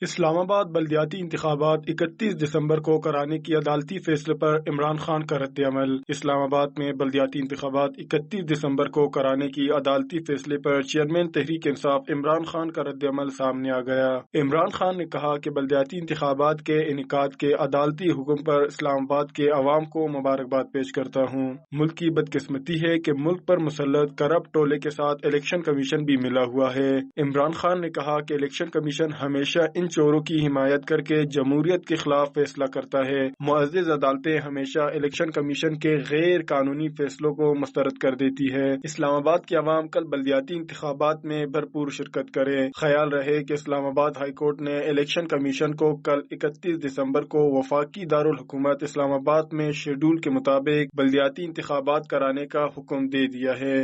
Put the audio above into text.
اسلام آباد بلدیاتی انتخابات 31 دسمبر کو کرانے کی عدالتی فیصلے پر عمران خان کا رد عمل۔ اسلام آباد میں بلدیاتی انتخابات 31 دسمبر کو کرانے کی عدالتی فیصلے پر چیئرمین تحریک انصاف عمران خان کا رد عمل سامنے آ گیا۔ عمران خان نے کہا کہ بلدیاتی انتخابات کے انعقاد کے عدالتی حکم پر اسلام آباد کے عوام کو مبارکباد پیش کرتا ہوں۔ ملک کی بدقسمتی ہے کہ ملک پر مسلط کرپٹ ٹولے کے ساتھ الیکشن کمیشن بھی ملا ہوا ہے۔ عمران خان نے کہا کہ الیکشن کمیشن ہمیشہ ان چوروں کی حمایت کر کے جمہوریت کے خلاف فیصلہ کرتا ہے۔ معزز عدالتیں ہمیشہ الیکشن کمیشن کے غیر قانونی فیصلوں کو مسترد کر دیتی ہے۔ اسلام آباد کی عوام کل بلدیاتی انتخابات میں بھرپور شرکت کرے۔ خیال رہے کہ اسلام آباد ہائی کورٹ نے الیکشن کمیشن کو کل 31 دسمبر کو وفاقی دارالحکومت اسلام آباد میں شیڈول کے مطابق بلدیاتی انتخابات کرانے کا حکم دے دیا ہے۔